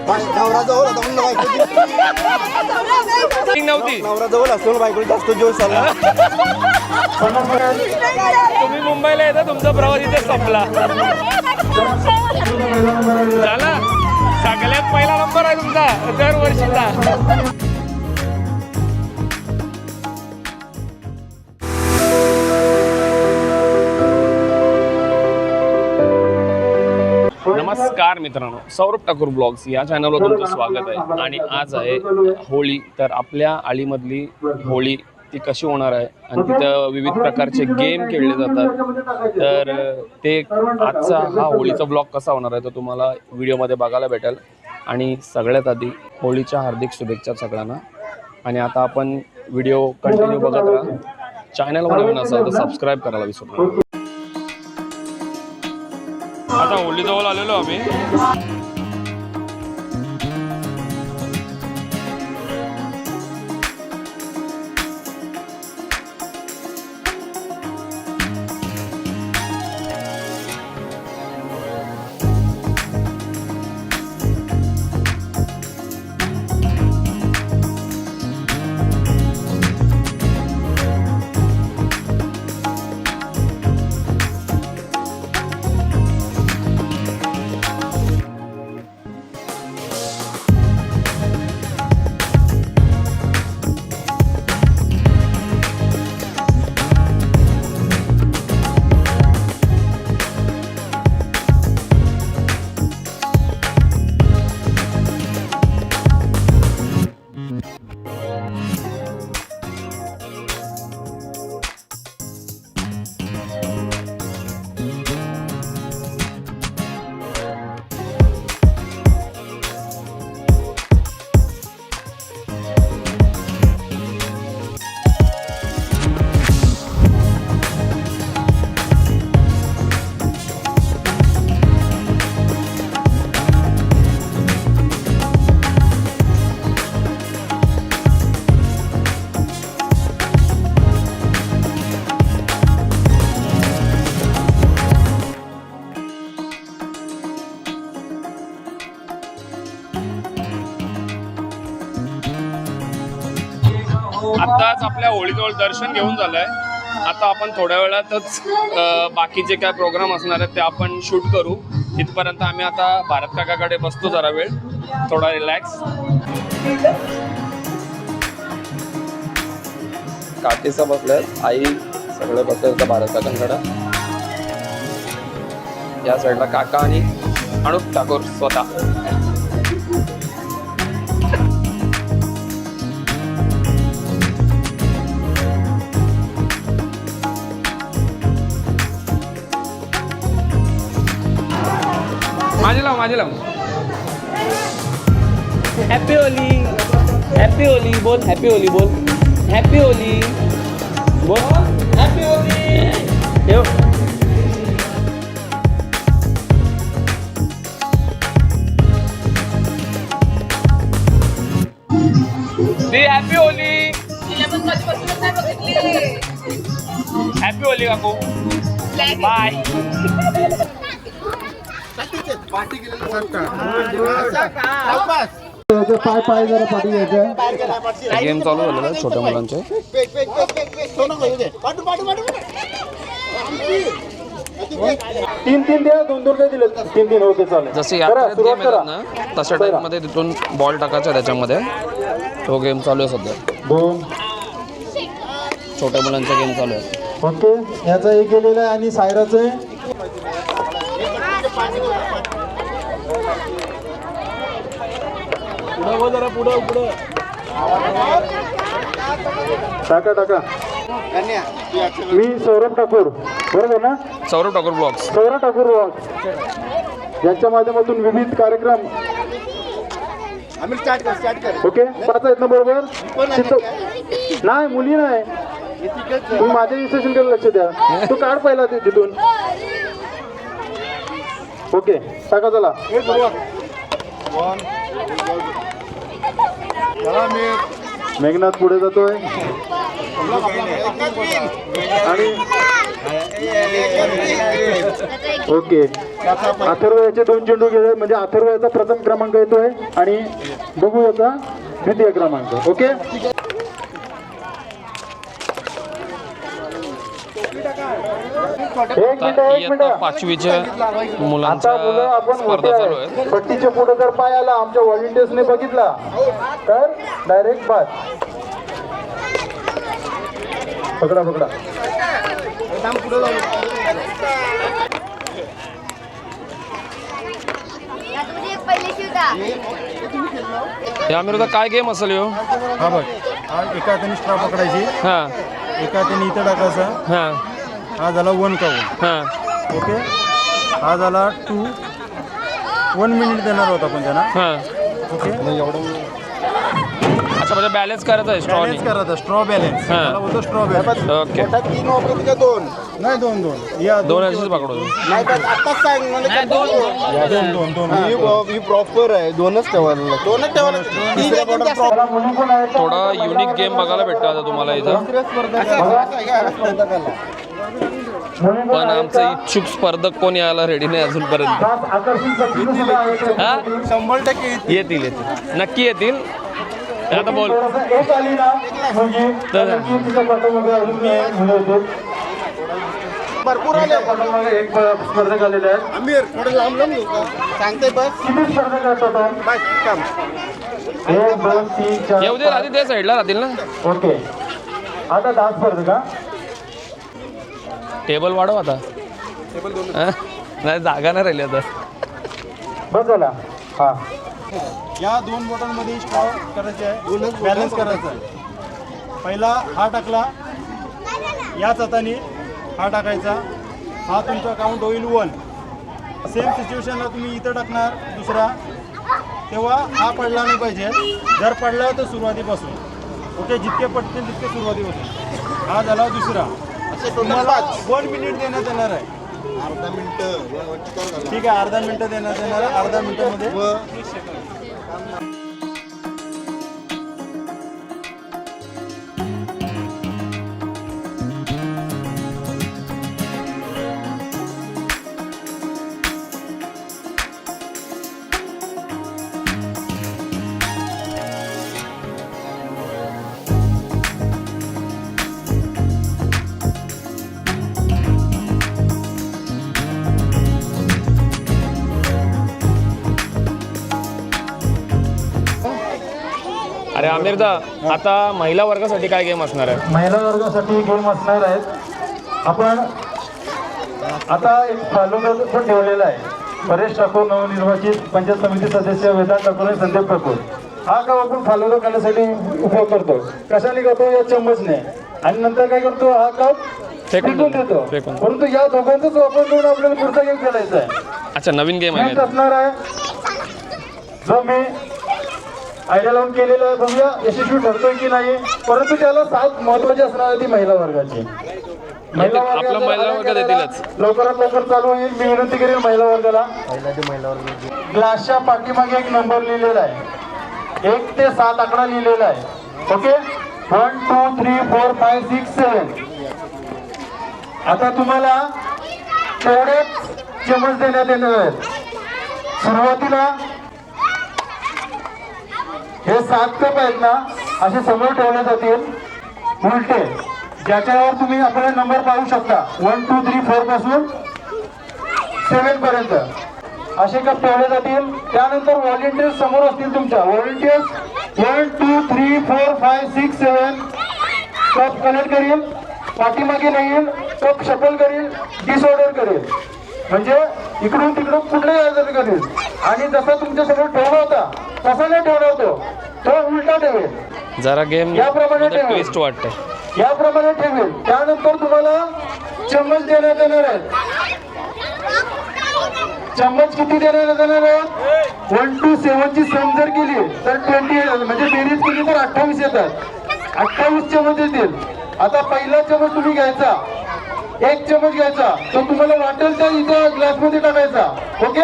नवरा जवळ होता म्हणून नव्हती नवरा जवळ असतो बायको जास्त जोश आला. तुम्ही मुंबईला येता तुमचा प्रवास इथे संपला. झाला सगळ्यात पहिला नंबर आहे तुमचा दरवर्षीचा. नमस्कार मित्रांनो, सौरभ ठाकूर ब्लॉग्स या चॅनलवर तुमचं स्वागत आहे. आणि आज आहे होळी. तर आपल्या आळीमधली होळी ती कशी होणार आहे आणि तिथं विविध प्रकारचे गेम खेळले जातात. तर ते आजचा हा होळीचा ब्लॉग कसा होणार आहे तो तुम्हाला व्हिडिओमध्ये बघायला भेटेल. आणि सगळ्यात आधी होळीच्या हार्दिक शुभेच्छा सगळ्यांना. आणि आता आपण व्हिडिओ कंटिन्यू बघत राहा. चॅनलवर नवीन असाल तर सबस्क्राईब करायला विसरू नका. आता होळीजवळ आलेलो आम्ही. आताच आपल्या होळीजवळ दर्शन घेऊन झालंय. आता आपण थोड्या वेळातच बाकीचे काय प्रोग्राम असणार आहेत ते आपण शूट करू. तिथपर्यंत आम्ही आता भारत काकाकडे बसतो जरा वेळ, थोडा रिलॅक्स. काकीचा बसल्यात, आई सगळे बसले भारत काकांकडे. या साईडला काका आणि अनुप ठाकूर स्वतः. माझे लाव हॅपी होली, हॅपी होली बोल, हॅपी होली बोल, हॅपी होली बोल, happy Holy. Happy Holy, happy Holy काकू, बाय. गेम चालू झालेला आहे छोट्या मुलांचे. तीन द्या, दोन दिले, तीन ओके चालेल. जसे यात्रेत गेम येतात ना तशा टाईप मध्ये तिथून बॉल टाकायचा त्याच्यामध्ये. तो गेम चालू आहे सध्या. छोट्या मुलांचा गेम चालू आहे. ओके, याचा एक गेलेला आहे आणि सायराचं आहे. पुढं टाका. मी सौरभ ठाकूर, बरोबर ना? सौरभ ठाकूर ब्लॉग्स. सौरभ ठाकूर ब्लॉग्स यांच्या माध्यमातून विविध कार्यक्रम. ओके, पाच आहेत ना बरोबर? नाही, मुली नाही. तुम्ही माझ्या इन्स्ट्रक्शनकडे लक्ष द्या. तू काढ पहिला ते तिथून. ओके, टाका चला. मेघनाथ पुढे जातोय आणि ओके, अथर्व याचे 2 चेंडू गेले, म्हणजे अथर्व याचा प्रथम क्रमांक येतोय आणि बघू याचा द्वितीय क्रमांक. ओके, इयत्ता 5वीच्या आता मुलांच्या मुलं आपण मोठे स्पर्धा चालू आहेत. आहेत. पट्टीच्या पुढे जर पाय आला आमच्या व्हॉलेंटियर्सने बघितला तर डायरेक्ट बाद. पकडा पकडा. या मिरवता काय गेम असेल ह्यो? हा बघ, हा एका हाताने स्ट्रॉ पकडायची, हा एका हाताने इथं टाकायचा. हा हा झाला 1 काउंट. हा ओके, हा झाला 2. 1 मिनिट देणार होता पण त्यांना. हा. ओके, अच्छा, म्हणजे बॅलन्स करायचं आहे स्ट्रॉनी. बॅलन्स करायचा, स्ट्रॉ बॅलन्स. हा. मला बोलतो स्ट्रॉ बॅलन्स. ओके, 2 नाही 2 या 2 अशीच पकडू. नाही पण आताच सांग मला 2 ही प्रॉपर आहे. 2च ठेवायला. 2च ठेवायला. तिसऱ्या बॉटल मला मुली पण आहेत. थोडा युनिक गेम बघायला भेटतो आता तुम्हाला इथं. मुली पण पण आहेत आमचं का? इच्छुक स्पर्धक कोण यायला रेडी नाही अजूनपर्यंत. खास आकर्षण बक्षीस सुद्धा आहेत. हा 100% येतील नक्की येतील. आता बोल. थोडंसं एक आली ना म्हणजे तर- की तिच्या पाठीमागे अजून मुलं होते. भरपूर आले. तिच्या पाठीमागे एक स्पर्धक आलेले आहेत. आमिर थोडं लांब लांब लोक सांगते बस किती स्पर्धक आहेत टोटल? बस काम. 1 2 3 4 येऊ दे, राहतील त्या साईडला राहतील ना. ओके, आता 10 स्पर्धक हा. टेबल वाढव आता. हा? नाही, जागा नाही राहिली आता. बस झाला. हा, या 2 बॉटलमध्ये स्ट्रॉ करायचे आहे, बॅलन्स करायचा आहे. पहिला हा टाकला, याच हाताने हा टाकायचा. हा तुमचा काउंट होईल 1. सेम सिच्युएशनला तुम्ही इथं टाकणार दुसरा, तेव्हा हा पडला नाही पाहिजे. जर पडला तर सुरुवातीपासून. ओके, जितके पडतील तितके सुरुवातीपासून. हा झाला दुसरा. तुम्हाला 1 मिनिट देण्यात येणार आहे. अर्धा मिनिट ठीक आहे, अर्धा मिनिटं देण्यात येणार आहे. अर्धा मिनिटामध्ये अरे आमिरदा, आता महिला वर्गासाठी काय गेम असणार आहे? महिला वर्गासाठी गेम असणार आहेत. आपण आता एक फालुदा पण ठेवलेला आहे. परेश ठाकूर नवनिर्वाचित पंचायत समिती सदस्य वेदांत ठाकूर आणि संदीप ठाकूर. हा गाव आपण फालुदा खाण्यासाठी उपयोग करतो. कशाने करतो? या चम्मचने. आणि नंतर काय करतो? हा कप फेकून देतो. फेकून. परंतु या दोघांचाच वापर करून आपल्याला पुढचा गेम खेळायचा आहे. अच्छा, नवीन गेम आहे. नेक्स्ट असणार आहे जो मी आयडिया लावून केलेला आहे. बघूया यशस्वी ठरतोय की नाही. परंतु त्याला 7 महत्वाची असणार आहे ती महिला वर्गाची. आपला महिला वर्गात येतीलच. लवकरात लवकर चालू होईल. मी विनंती करेन महिला वर्गाला. ग्लासच्या पाठीमागे एक नंबर लिहिलेला आहे. 1 ते 7 आकडा लिहिलेला आहे. ओके, 1 2 3 4 5 6 7. आता तुम्हाला तेवढेच चमच देण्यात येणार आहेत. सुरुवातीला हे 7 कप आहेत ना, असे समोर ठेवले जातील उलटे, ज्याच्यावर तुम्ही आपले नंबर पाहू शकता. 1 2 3 4 पासून 7 पर्यंत असे कप ठेवले जातील. त्यानंतर व्हॉलेंटियर्स समोर असतील तुमच्या. व्हॉलेंटियर्स 1 2 3 4 5 6 7 कप कलेक्ट करील, पाठीमागे येईल, कप शफल करील, डिसऑर्डर करेल, म्हणजे इकडून तिकडून कुठल्याही आजार करेल. आणि जसा तुमच्या समोर ठेवला होता तसा नाही ठेवला होतो, तो उलटा ठेवेल. जरा गेम याप्रमाणे ठेवेल. ट्विस्ट वाटतंय. याप्रमाणे ठेवेल. त्यानंतर तुम्हाला चम्मच देण्यात येणार आहेत. चम्मच किती देण्यात येणार आहेत? 1 to 7 ची सम जर केली तर 20, म्हणजे बेरीज केली तर 28 येतात. 28 चम्मच येतील. आता पहिला चम्मच तुम्ही घ्यायचा, 1 चम्मच घ्यायचा, तो तुम्हाला वाटेल त्या इथं ग्लासमध्ये टाकायचा. ओके,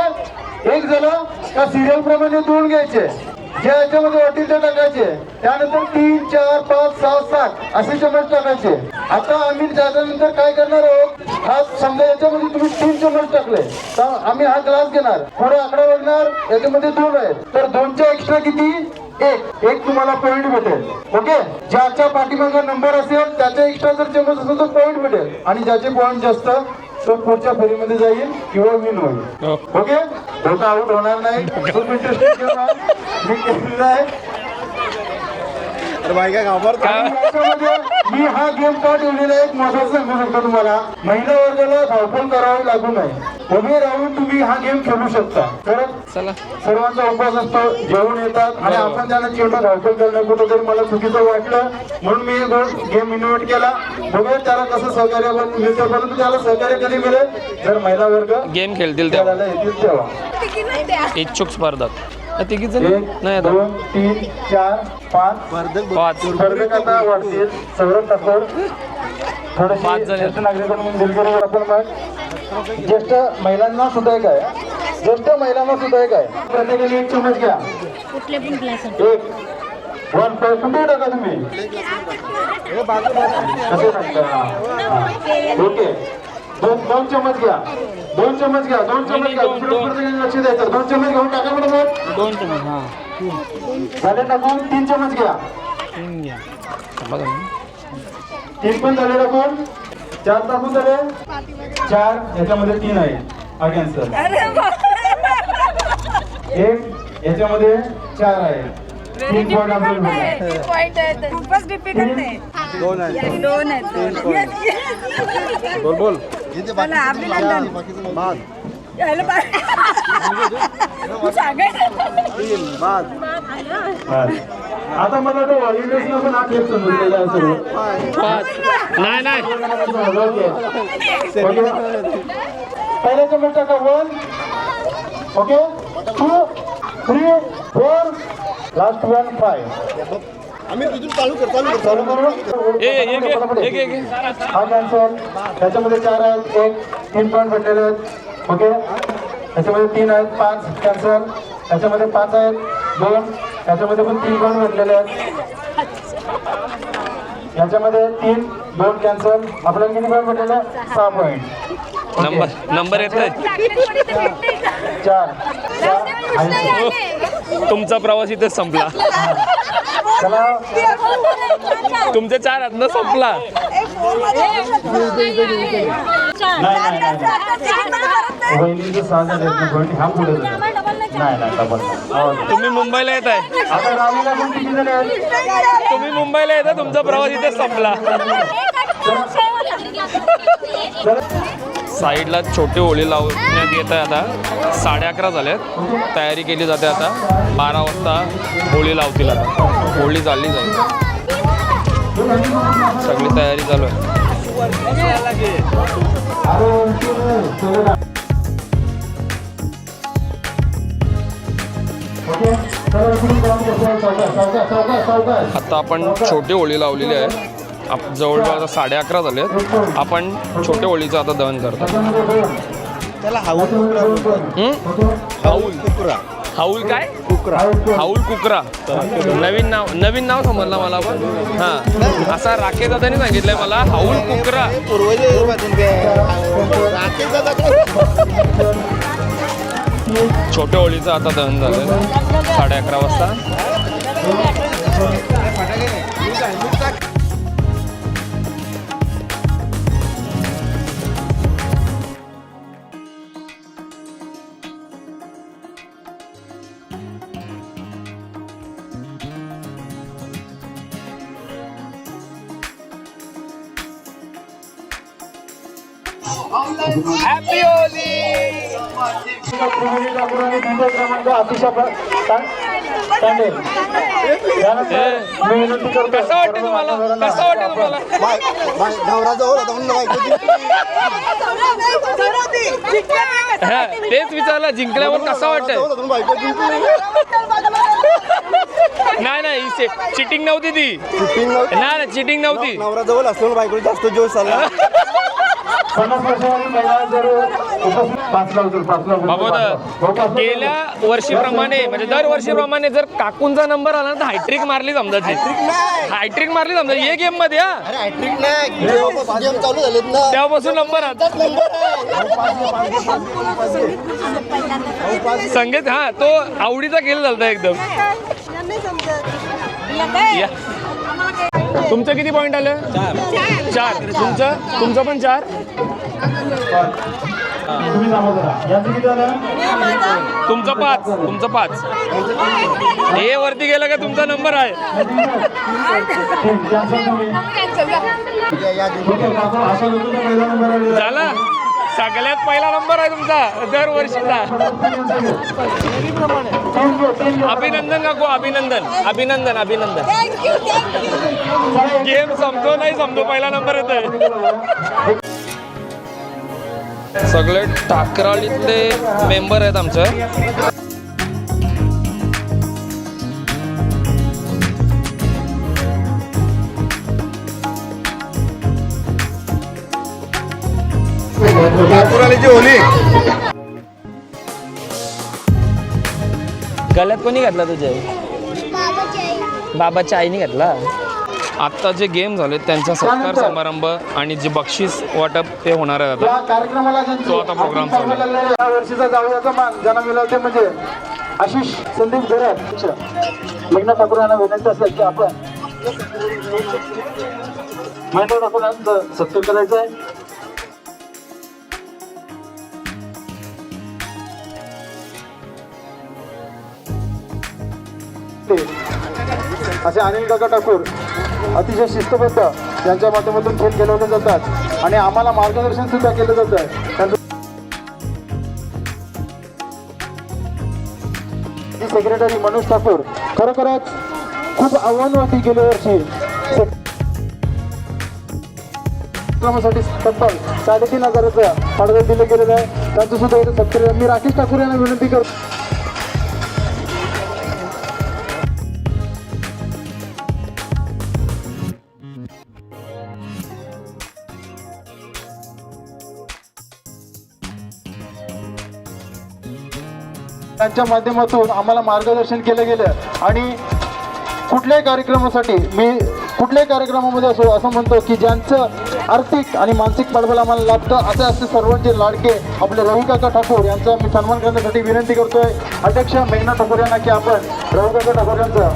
1 झाला का सिरियल प्रमाणे 2 घ्यायचे, ज्या याच्यामध्ये वाटेल ते टाकायचे. त्यानंतर 3, 4, 5, 6, 7 असे चमच टाकायचे. आता आम्ही त्याच्यानंतर काय करणार आहोत, हा समजा याच्यामध्ये तुम्ही 3 चमच टाकले तर आम्ही हा ग्लास घेणार, पुढे आकडा बघणार, याच्यामध्ये 2 आहेत तर 2च्या एक्स्ट्रा किती, एक तुम्हाला पॉईंट भेटेल. ओके, ज्याच्या पाठीमागे नंबर असेल त्याच्या एक्स्ट्रा जर चमच असेल तर पॉईंट भेटेल आणि ज्याचे पॉईंट जास्त तो पुढच्या फेरीमध्ये जाईल किंवा विन होईल. ओके, धोका आउट होणार नाही. खूप इंटरेस्टिंग गेम आहे, मी केलेला आहे. बायका घाबरतात. आणि याच्यामध्ये मी हा गेम का ठेवलेला आहे, एक महत्वाचं सांगू शकतो तुम्हाला. महिला वर्गाला धावपळ करावी लागू नये, उभे राहून तुम्ही हा गेम खेळू शकता. कारण चला सर्वांचा उपवास असतो, जेवण येतात आणि आपण त्यांना चिवटा धावपळ करणं कुठंतरी मला चुकीचं वाटलं म्हणून मी गेम इन्व्हाइट केला. बघूया त्याला कसं सहकार्य मिळतं, परंतु त्याला सहकार्य कधी मिळेल जर महिला वर्ग गेम खेळतील तेव्हा. खेळायला येतील तेव्हा. इच्छुक स्पर्धक तिघी जण 1, नाही आता 2, 3, 4, 5 पाच स्पर्धक आता वाढतील. सौरभ ठाकूर थोडेसे 5 जण. ज्येष्ठ नागरिकांना दिलगिरी आपण मग ज्येष्ठ महिलांना सुद्धा एक आहे, ज्येष्ठ महिलांना सुद्धा एक आहे. प्रत्येकाने 1 चमच घ्या. कुठले पण क्लास 1 कुठे टाका तुम्ही कसे टाकता. ओके, 2 चमच घ्या, 2 चमच घ्या, 2 चमच घ्या. दुसऱ्या प्रत्येकाने लक्ष द्यायचं. 2 चमच घेऊन टाका बरोबर. 2 चमच झाले टाकून 3 चमच घ्या. 3 पण झाले टाकून. 4 टाकून झाले. 4 याच्यामध्ये 3 आहे, हा कॅन्सर. 1 याच्यामध्ये 4 आहे, 3 पॉईंट आपल्याला भेटले. खूपच डिफिकल्ट आहे. 2 आहेत. 2 आहेत. बोल चला अभिनंदन. बाद यायला पाहिजे. सांगायचं. बाद आता मला तो व्हॉलिंटियर्सना पण हा खेळ समजलेला आहे सर्व. 5 नाही नाही ओके, पहिल्या चमच टाका 1. Okay, 2, 3, 4, last 1, 5. आम्ही तिथून चालू कर चालू करू. एक हा कॅन्सल. त्याच्यामध्ये 4 आहेत, 3 पॉईंट भेटलेले आहेत. ओके, त्याच्यामध्ये 3 आहेत, 5 कॅन्सल. त्याच्यामध्ये 5 आहेत, 2. त्याच्यामध्ये पण 3 पॉईंट भेटलेले आहेत. याच्यामध्ये 3, 2 कॅन्सल. आपल्याला किती पॉईंट भेटलेले, 6 पॉईंट. नंबर येत आहे. 4. तुमचा प्रवास इथेच संपला. चला, तुमचे 4 हात संपला. वहिनीचं 6 झाले आहेत, वहिनी हा पुढे नाही डबल. तुम्ही मुंबईला येत आहे. आता रावीला पण किती झाले आहेत? तुम्ही मुंबईला येता, तुमचा प्रवास इथेच संपला. साईडला छोटी होळी लावण्यात येत आहे. आता 11:30 झाल्यात. तयारी केली जाते. आता 12 वाजता होळी लावतील. आता होळी चालली जाईल, सगळी तयारी चालू आहे. आता आपण छोटी होळी लावलेली आहे. जवळपास 11:30 झालेत. आपण छोट्या होळीचं आता दहन करतो. त्याला हाऊल हाऊल काय, हाऊल कुकरा. नवीन नाव समजलं मला. पण हां, असा राकेश दादाने सांगितलंय मला, हाऊल कुकरा. छोट्या होळीचं आता दहन झालं 11:30 वाजता. Happy Holy. कसं वाटतं तुम्हाला, कसं वाटतं तुम्हाला? हा, तेच विचारलं, जिंकल्यावर कसं वाटतं? नाही चिटिंग नव्हती ती. नाही चिटिंग नव्हती. नवरा जवळ असतो बायको जास्त जोश आला. 50 वर्षांनी महिला जर पाचला उचल, पाचला उचल. बाबा गेल्या वर्षीप्रमाणे म्हणजे दरवर्षीप्रमाणे जर काकूंचा नंबर आला ना तर हायट्रिक मारली समजायची. हायट्रिक मारली समजा ये गेम मध्ये हा अरे हॅट्रिक नाही गेम चालू झालेत ना तेव्हापासून नंबर आला. संगीत हा तो आवडीचा खेळ झालता एकदम. या. तुमचं किती पॉईंट आलं? 4. तुमचं पण 4. तुम्ही थांबा जरा. यांचं किती झालं? तुमचं 5. हे वरती गेलं का तुमचा नंबर आहे. ठीक, यांचं तुम्ही. ठीक आहे, काका, आशा करतो ना पहिला नंबर आलेला आहे. झाला सगळ्यात पहिला नंबर आहे तुमचा दरवर्षीचा. अभिनंदन काकू, अभिनंदन. गेम समजो नाही समजो पहिला नंबर येतोय. सगळे टाकराळीतले मेंबर आहेत आमचं. गळ्यात कोणी घातला तुझ्या? बाबाच्या आईने घातला. आत्ता जे गेम झाले त्यांचा सत्कार समारंभ आणि जे बक्षीस वाटप ते होणार आहे आता. या कार्यक्रमाला तो आता प्रोग्राम चालू आहे. या वर्षीचा जावयाचा मान ज्यांना मिळवते म्हणजे आशिष संदीप गरड. मेघना ठाकूर यांना विनंती असेल की आपण मेघना ठाकूर यांचा सत्कार करायचा आहे. असे अनिल काका ठाकूर अतिशय शिस्तबद्ध यांच्या माध्यमातून खेळ खेळवले जातात आणि आम्हाला मार्गदर्शन सुद्धा केलं जातं. सेक्रेटरी मनोज ठाकूर खरोखरच खूप आव्हान होती गेल्या वर्षी. साठी तब्बल 3,500 पडदा दिले गेलेलं आहे. त्यांचं सुद्धा इथे सत्कार. मी राकेश ठाकूर यांना विनंती करतो. त्यांच्या माध्यमातून आम्हाला मार्गदर्शन केलं गेलं आणि कुठल्याही कार्यक्रमामध्ये असो असं म्हणतो की ज्यांचं आर्थिक आणि मानसिक पाठबळ आम्हाला लाभतं असे सर्वांचे लाडके आपले रविकाका ठाकूर यांचा मी सन्मान करण्यासाठी विनंती करतोय अध्यक्ष मेघना ठाकूर यांना की आपण रविकाका ठाकूर यांचा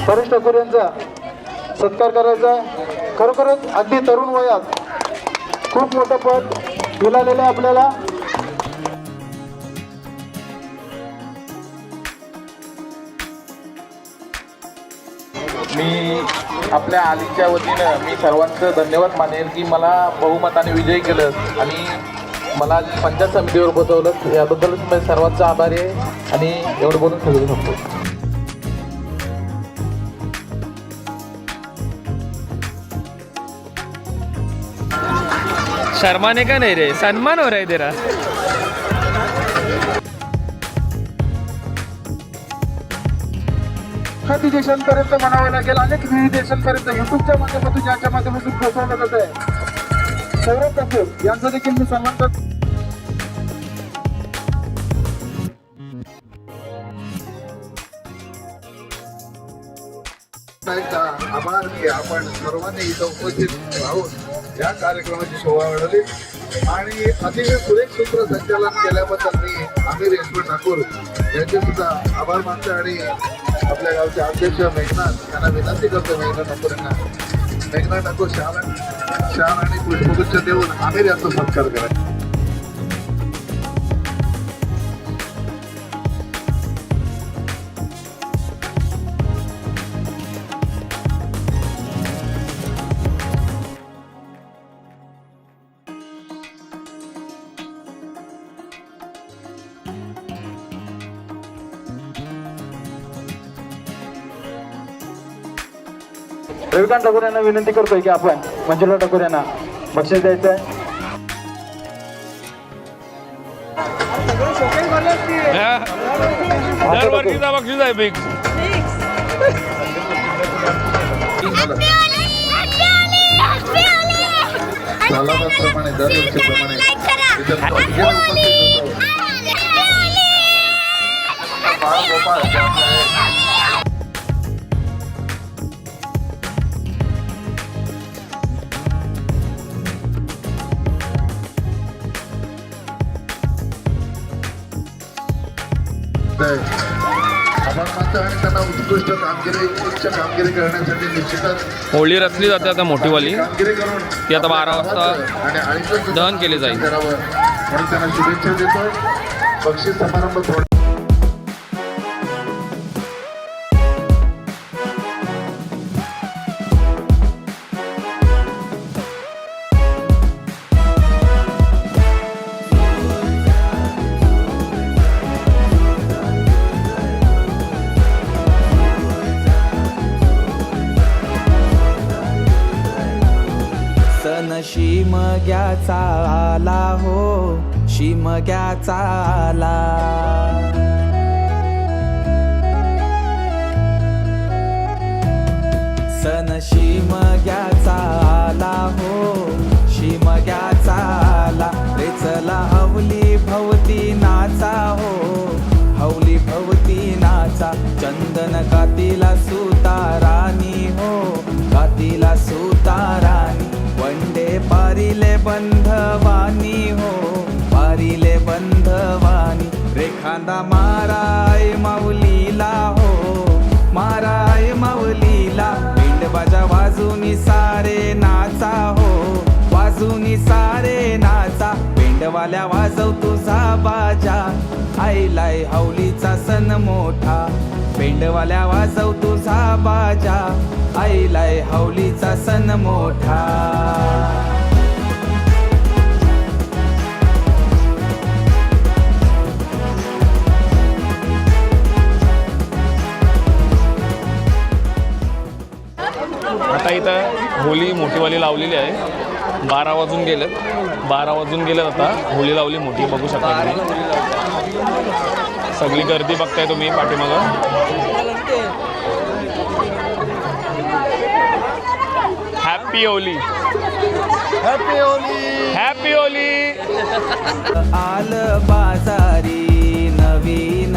परेश ठाकूर यांचा सत्कार करायचा. खरोखरच अगदी तरुण वयात खूप मोठं पद मिळालेलं आहे आपल्याला. मी आपल्या आलीच्या वतीनं मी सर्वांचं धन्यवाद मानेल की मला बहुमताने विजयी केलं आणि मला पंचायत समितीवर बसवलं. याबद्दल मी सर्वांचा आभारी आहे आणि एवढं बोलून सगळं सांगतो. शर्माने का नाही रे, सन्मान हो रहा है तेरा. खाती देशांपर्यंत म्हणावं लागेल. अनेक विविध देशांपर्यंत युट्यूबच्या माध्यमातून ज्यांच्या माध्यमातून पोहोचवलं जात आहे. सौरभ ठाकूर यांचा देखील मी सन्मान करतो. आभार की आपण सर्वांनी इथं उपस्थित राहून या कार्यक्रमाची शोभा वाढवली आणि अतिशय सुरेख सूत्रसंचालन केल्याबद्दल मी आमिर यशवंत ठाकूर यांचे सुद्धा आभार मानतो आणि आपल्या गावचे अध्यक्ष मेघनाथ यांना विनंती करतो. मेघना ठाकूर शाल आणि पुष्पगुच्छ देऊन आमिर यांचा सत्कार करा. रविकांत ठाकूर यांना विनंती करतोय की आपण मंजुला ठाकूर यांना बक्षीस द्यायचं आहे. दरवर्षीचा बक्षीस आहे फिक्स. सालाबादप्रमाणे दरवर्षीप्रमाणे इथं बाळगोपाळ आपण मानतो आणि त्यांना उत्कृष्ट कामगिरी उच्च कामगिरी करण्यासाठी निश्चितच होळी रचली जाते आता मोठीवाली. कामगिरी करून ती आता 12 वाजता आणि आळीचं दहन केले जाईल. करावं म्हणून त्यांना शुभेच्छा देतो. बक्षीस समारंभ थोडा सण शिमग्याचा आला हो, शिमग्याचा आला. सण शिमग्याचा आला हो, शिमग्याचा आला. रे चला हवली भवती नाचा हो, हवली भवती नाचा. चंदन कातीला सुताराणी हो, कातीला सुताराणी. वंडे पारिले बंधवानी हो, पारिले बंधवानी. रेखांदा माराय माऊलीला हो, माराय माऊलीला. पिंडबाजा वाजूनी सारे नाचा हो, वाजूनी सारे नाचा. पिंडवाल्या वाजव तुझा बाजा, आईलाय हवलीचा सण मोठा. पेंडवाल्या वाजव तुझा बाजा, आईलाय हवलीचा सण मोठा. आता इथं होळी मोठीवाली लावलेली आहे. 12 वाजून गेलेत. 12 वाजून गेलेत आता. होळी लावली मोठी, बघू शकता तुम्ही. सगळी गर्दी बघताय तुम्ही पाठीमागं. Happy Holy, happy Holy. Happy Holy. आल बाजारी नवीन.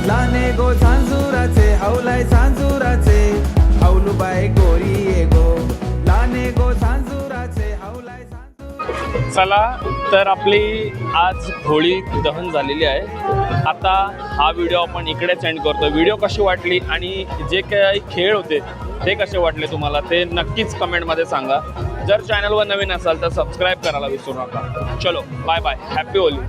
लाने गो झांजुराचे, हवलाय झांजुराचे. हवलूबाई गोरी ये गो, लाने गो झांजुराचे, हवलाय झांजुराचे. चला तर आपली आज होळी दहन झालेली आहे. आता हा व्हिडिओ आपण इकडेच एंड करतो. व्हिडिओ कशी वाटली आणि जे काही खेळ होते ते कसे वाटले तुम्हाला ते नक्कीच कमेंटमध्ये सांगा. जर चॅनलवर नवीन असाल तर सबस्क्राईब करायला विसरू नका. चलो बाय बाय, हॅपी होली.